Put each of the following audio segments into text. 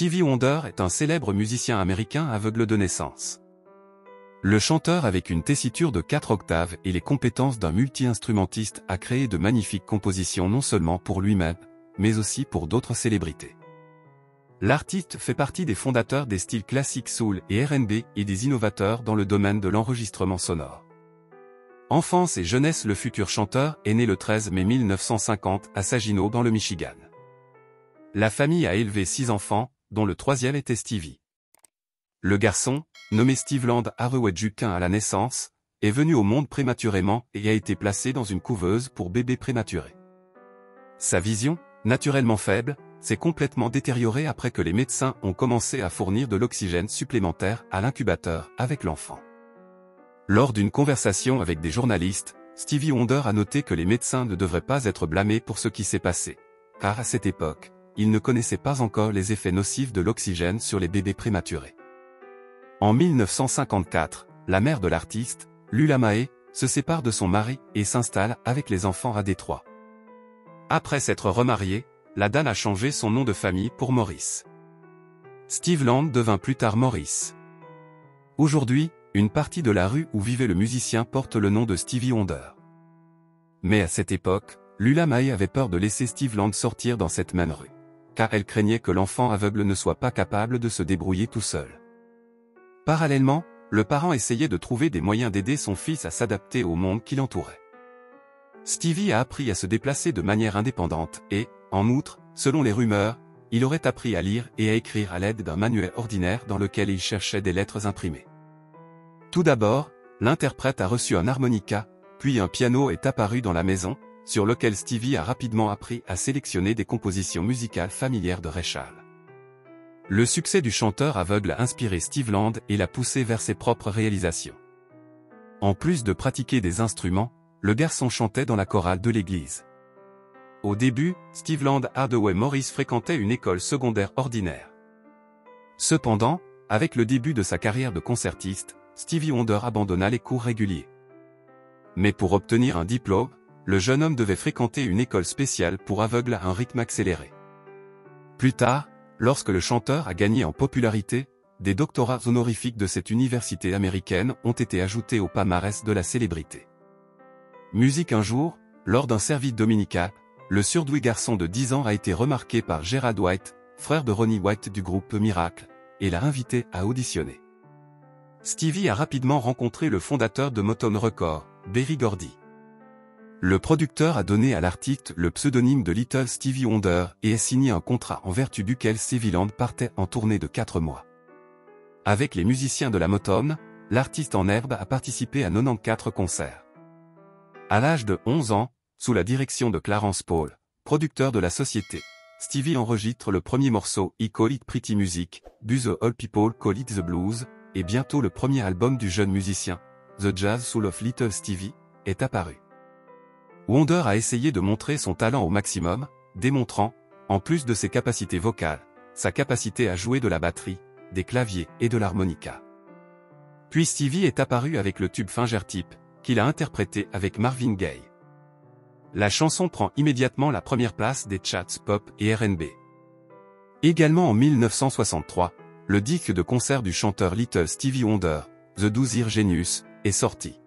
Stevie Wonder est un célèbre musicien américain aveugle de naissance. Le chanteur avec une tessiture de 4 octaves et les compétences d'un multi-instrumentiste a créé de magnifiques compositions non seulement pour lui-même, mais aussi pour d'autres célébrités. L'artiste fait partie des fondateurs des styles classiques soul et R&B et des innovateurs dans le domaine de l'enregistrement sonore. Enfance et jeunesse. Le futur chanteur est né le 13 mai 1950 à Saginaw dans le Michigan. La famille a élevé 6 enfants, dont le 3e était Stevie. Le garçon, nommé Steve Land Harvey-Judkin à la naissance, est venu au monde prématurément et a été placé dans une couveuse pour bébé prématuré. Sa vision, naturellement faible, s'est complètement détériorée après que les médecins ont commencé à fournir de l'oxygène supplémentaire à l'incubateur avec l'enfant. Lors d'une conversation avec des journalistes, Stevie Wonder a noté que les médecins ne devraient pas être blâmés pour ce qui s'est passé, car à cette époque, ils ne connaissaient pas encore les effets nocifs de l'oxygène sur les bébés prématurés. En 1954, la mère de l'artiste, Lula Mae, se sépare de son mari et s'installe avec les enfants à Détroit. Après s'être remariée, la dame a changé son nom de famille pour Morris. Steve Land devint plus tard Morris. Aujourd'hui, une partie de la rue où vivait le musicien porte le nom de Stevie Wonder. Mais à cette époque, Lula Mae avait peur de laisser Steve Land sortir dans cette même rue, car elle craignait que l'enfant aveugle ne soit pas capable de se débrouiller tout seul. Parallèlement, le parent essayait de trouver des moyens d'aider son fils à s'adapter au monde qui l'entourait. Stevie a appris à se déplacer de manière indépendante et, en outre, selon les rumeurs, il aurait appris à lire et à écrire à l'aide d'un manuel ordinaire dans lequel il cherchait des lettres imprimées. Tout d'abord, l'interprète a reçu un harmonica, puis un piano est apparu dans la maison, sur lequel Stevie a rapidement appris à sélectionner des compositions musicales familières de Ray Charles. Le succès du chanteur aveugle a inspiré Steve Land et l'a poussé vers ses propres réalisations. En plus de pratiquer des instruments, le garçon chantait dans la chorale de l'église. Au début, Steve Land Hardaway Morris fréquentait une école secondaire ordinaire. Cependant, avec le début de sa carrière de concertiste, Stevie Wonder abandonna les cours réguliers. Mais pour obtenir un diplôme, le jeune homme devait fréquenter une école spéciale pour aveugles à un rythme accéléré. Plus tard, lorsque le chanteur a gagné en popularité, des doctorats honorifiques de cette université américaine ont été ajoutés au palmarès de la célébrité. Musique. Un jour, lors d'un service dominical, le surdoué garçon de 10 ans a été remarqué par Gerald White, frère de Ronnie White du groupe Miracle, et l'a invité à auditionner. Stevie a rapidement rencontré le fondateur de Motown Records, Berry Gordy. Le producteur a donné à l'artiste le pseudonyme de Little Stevie Wonder et a signé un contrat en vertu duquel Stevie Land partait en tournée de 4 mois. Avec les musiciens de la Motown, l'artiste en herbe a participé à 94 concerts. À l'âge de 11 ans, sous la direction de Clarence Paul, producteur de la société, Stevie enregistre le premier morceau I Call It Pretty Music, puis The All People Call It The Blues, et bientôt le premier album du jeune musicien, The Jazz Soul of Little Stevie, est apparu. Wonder a essayé de montrer son talent au maximum, démontrant, en plus de ses capacités vocales, sa capacité à jouer de la batterie, des claviers et de l'harmonica. Puis Stevie est apparu avec le tube Fingertip, qu'il a interprété avec Marvin Gaye. La chanson prend immédiatement la première place des charts pop et R&B. Également en 1963, le disque de concert du chanteur Little Stevie Wonder, The 12 Year Genius, est sorti.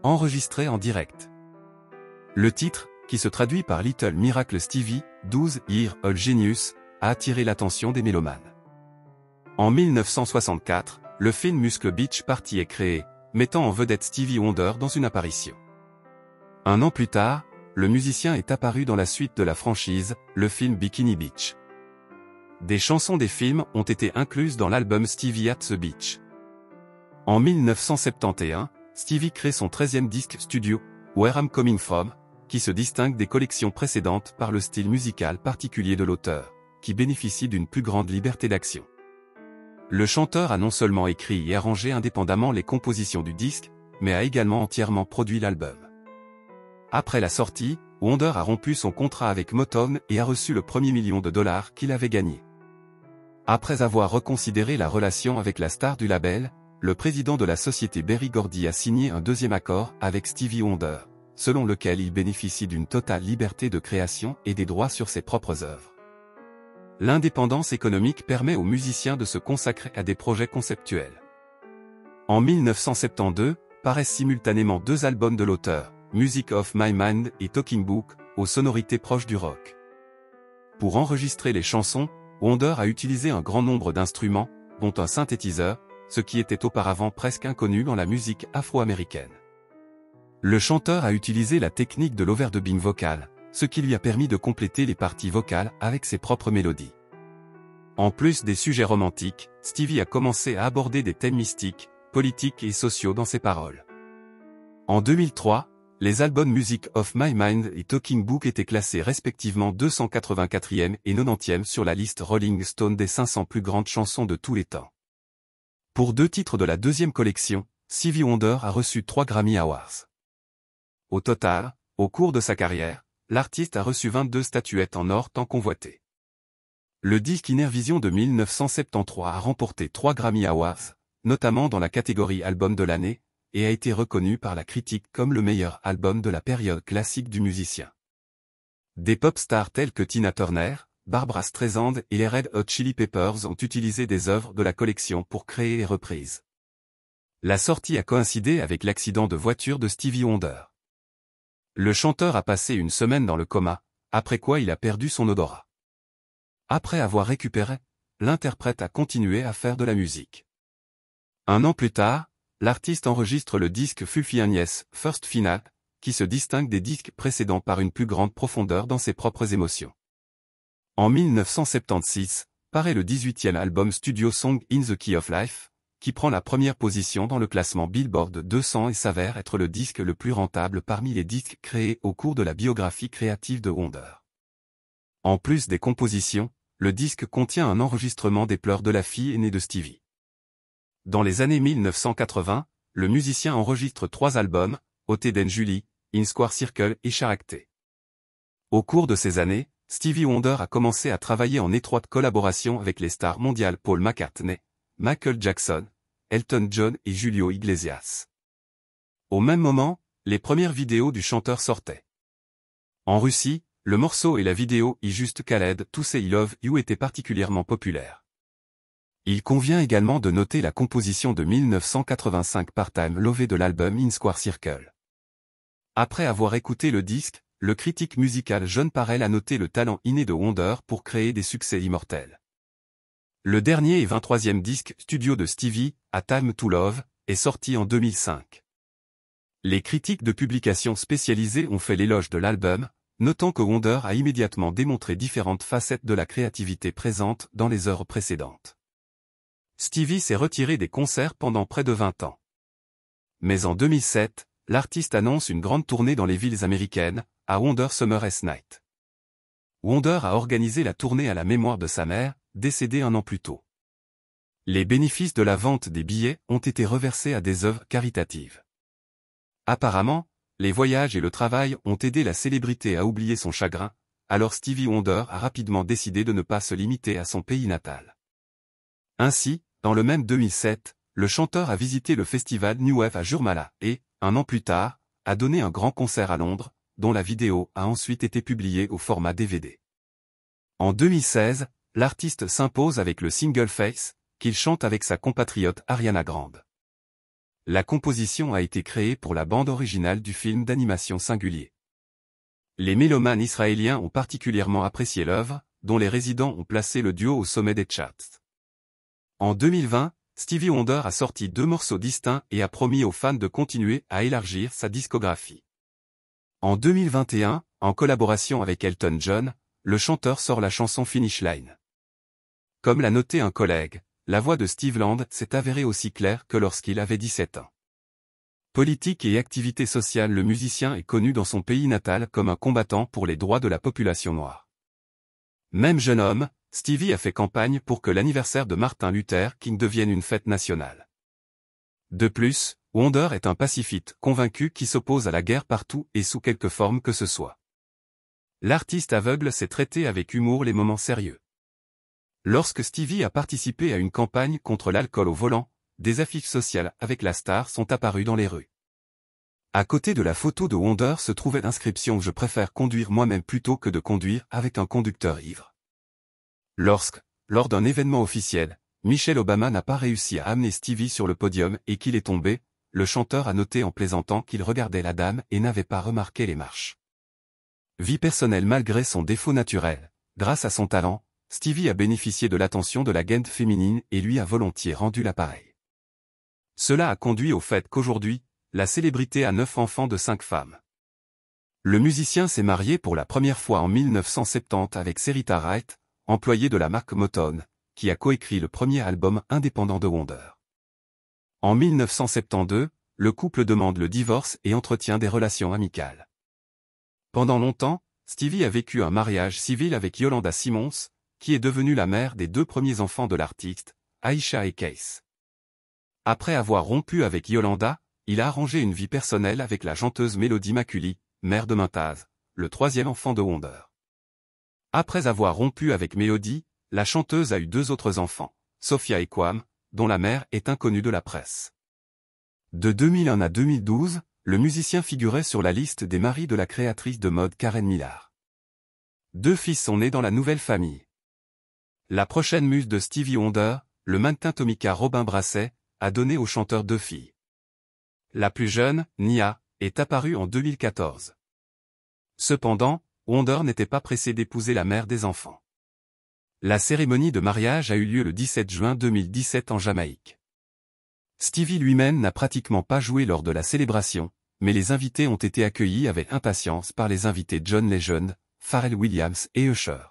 Enregistré en direct. Le titre, qui se traduit par Little Miracle Stevie, 12 Year Old Genius, a attiré l'attention des mélomanes. En 1964, le film Muscle Beach Party est créé, mettant en vedette Stevie Wonder dans une apparition. Un an plus tard, le musicien est apparu dans la suite de la franchise, le film Bikini Beach. Des chansons des films ont été incluses dans l'album Stevie at the Beach. En 1971, Stevie crée son 13e disque studio, Where I'm Coming From, qui se distingue des collections précédentes par le style musical particulier de l'auteur, qui bénéficie d'une plus grande liberté d'action. Le chanteur a non seulement écrit et arrangé indépendamment les compositions du disque, mais a également entièrement produit l'album. Après la sortie, Wonder a rompu son contrat avec Motown et a reçu le premier $1 million qu'il avait gagné. Après avoir reconsidéré la relation avec la star du label, le président de la société Berry Gordy a signé un deuxième accord avec Stevie Wonder, selon lequel il bénéficie d'une totale liberté de création et des droits sur ses propres œuvres. l'indépendance économique permet aux musiciens de se consacrer à des projets conceptuels. En 1972, paraissent simultanément deux albums de l'auteur, Music of My Mind et Talking Book, aux sonorités proches du rock. Pour enregistrer les chansons, Wonder a utilisé un grand nombre d'instruments, dont un synthétiseur, ce qui était auparavant presque inconnu dans la musique afro-américaine. Le chanteur a utilisé la technique de l'overdubbing vocal, ce qui lui a permis de compléter les parties vocales avec ses propres mélodies. En plus des sujets romantiques, Stevie a commencé à aborder des thèmes mystiques, politiques et sociaux dans ses paroles. En 2003, les albums Music of My Mind et Talking Book étaient classés respectivement 284e et 90e sur la liste Rolling Stone des 500 plus grandes chansons de tous les temps. Pour 2 titres de la deuxième collection, Stevie Wonder a reçu 3 Grammy Awards. Au total, au cours de sa carrière, l'artiste a reçu 22 statuettes en or tant convoitées. Le disque Innervision de 1973 a remporté 3 Grammy Awards, notamment dans la catégorie Album de l'année, et a été reconnu par la critique comme le meilleur album de la période classique du musicien. Des pop stars telles que Tina Turner, Barbra Streisand et les Red Hot Chili Peppers ont utilisé des œuvres de la collection pour créer les reprises. La sortie a coïncidé avec l'accident de voiture de Stevie Wonder. Le chanteur a passé une semaine dans le coma, après quoi il a perdu son odorat. Après avoir récupéré, l'interprète a continué à faire de la musique. Un an plus tard, l'artiste enregistre le disque Fulfillianies First Final, qui se distingue des disques précédents par une plus grande profondeur dans ses propres émotions. En 1976, paraît le 18e album studio Song in the Key of Life, qui prend la première position dans le classement Billboard 200 et s'avère être le disque le plus rentable parmi les disques créés au cours de la biographie créative de Wonder. En plus des compositions, le disque contient un enregistrement des pleurs de la fille aînée de Stevie. Dans les années 1980, le musicien enregistre 3 albums, Hotter Than Julie, In Square Circle et Character. Au cours de ces années, Stevie Wonder a commencé à travailler en étroite collaboration avec les stars mondiales Paul McCartney, Michael Jackson, Elton John et Julio Iglesias. Au même moment, les premières vidéos du chanteur sortaient. En Russie, le morceau et la vidéo I Just Khaled To Say I Love You étaient particulièrement populaires. Il convient également de noter la composition de 1985 Part-Time Love de l'album In Square Circle. Après avoir écouté le disque, le critique musical John Parrell a noté le talent inné de Wonder pour créer des succès immortels. Le dernier et 23e disque studio de Stevie, A Time to Love, est sorti en 2005. Les critiques de publications spécialisées ont fait l'éloge de l'album, notant que Wonder a immédiatement démontré différentes facettes de la créativité présente dans les heures précédentes. Stevie s'est retiré des concerts pendant près de 20 ans. Mais en 2007, l'artiste annonce une grande tournée dans les villes américaines, à Wonder Summer's Night. Wonder a organisé la tournée à la mémoire de sa mère, décédée un an plus tôt. Les bénéfices de la vente des billets ont été reversés à des œuvres caritatives. Apparemment, les voyages et le travail ont aidé la célébrité à oublier son chagrin, alors Stevie Wonder a rapidement décidé de ne pas se limiter à son pays natal. Ainsi, dans le même 2007, le chanteur a visité le festival New Wave à Jurmala et, un an plus tard, a donné un grand concert à Londres, dont la vidéo a ensuite été publiée au format DVD. En 2016, l'artiste s'impose avec le single Face, qu'il chante avec sa compatriote Ariana Grande. La composition a été créée pour la bande originale du film d'animation Singulier. Les mélomanes israéliens ont particulièrement apprécié l'œuvre, dont les résidents ont placé le duo au sommet des charts. En 2020, Stevie Wonder a sorti 2 morceaux distincts et a promis aux fans de continuer à élargir sa discographie. En 2021, en collaboration avec Elton John, le chanteur sort la chanson Finish Line. Comme l'a noté un collègue, la voix de Steve Land s'est avérée aussi claire que lorsqu'il avait 17 ans. Politique et activité sociale, le musicien est connu dans son pays natal comme un combattant pour les droits de la population noire. Même jeune homme, Stevie a fait campagne pour que l'anniversaire de Martin Luther King devienne une fête nationale. De plus, Wonder est un pacifiste convaincu qui s'oppose à la guerre partout et sous quelque forme que ce soit. L'artiste aveugle sait traiter avec humour les moments sérieux. Lorsque Stevie a participé à une campagne contre l'alcool au volant, des affiches sociales avec la star sont apparues dans les rues. À côté de la photo de Wonder se trouvait l'inscription « Je préfère conduire moi-même plutôt que de conduire avec un conducteur ivre ». Lors d'un événement officiel, Michelle Obama n'a pas réussi à amener Stevie sur le podium et qu'il est tombé, le chanteur a noté en plaisantant qu'il regardait la dame et n'avait pas remarqué les marches. Vie personnelle. Malgré son défaut naturel, grâce à son talent, Stevie a bénéficié de l'attention de la gente féminine et lui a volontiers rendu l'appareil. Cela a conduit au fait qu'aujourd'hui, la célébrité a 9 enfants de 5 femmes. Le musicien s'est marié pour la première fois en 1970 avec Syreeta Wright, employée de la marque Motown, qui a coécrit le premier album indépendant de Wonder. En 1972, le couple demande le divorce et entretient des relations amicales. Pendant longtemps, Stevie a vécu un mariage civil avec Yolanda Simons, qui est devenue la mère des 2 premiers enfants de l'artiste, Aisha et Case. Après avoir rompu avec Yolanda, il a arrangé une vie personnelle avec la chanteuse Melody Macaulay, mère de Mintaz, le 3e enfant de Wonder. Après avoir rompu avec Melody, la chanteuse a eu 2 autres enfants, Sophia et Kwame, dont la mère est inconnue de la presse. De 2001 à 2012, le musicien figurait sur la liste des maris de la créatrice de mode Karen Millar. 2 fils sont nés dans la nouvelle famille. La prochaine muse de Stevie Wonder, le mannequin Tomika Robin Brasset, a donné au chanteur 2 filles. La plus jeune, Nia, est apparue en 2014. Cependant, Wonder n'était pas pressé d'épouser la mère des enfants. La cérémonie de mariage a eu lieu le 17 juin 2017 en Jamaïque. Stevie lui-même n'a pratiquement pas joué lors de la célébration, mais les invités ont été accueillis avec impatience par les invités John Legend, Pharrell Williams et Usher.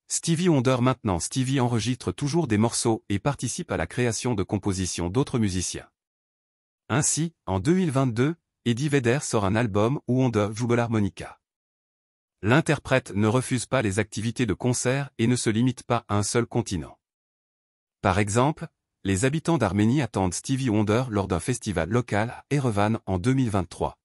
Stevie Wonder. Maintenant, Stevie enregistre toujours des morceaux et participe à la création de compositions d'autres musiciens. Ainsi, en 2022, Eddie Vedder sort un album où Wonder joue de l'harmonica. L'interprète ne refuse pas les activités de concert et ne se limite pas à un seul continent. Par exemple, les habitants d'Arménie attendent Stevie Wonder lors d'un festival local à Erevan en 2023.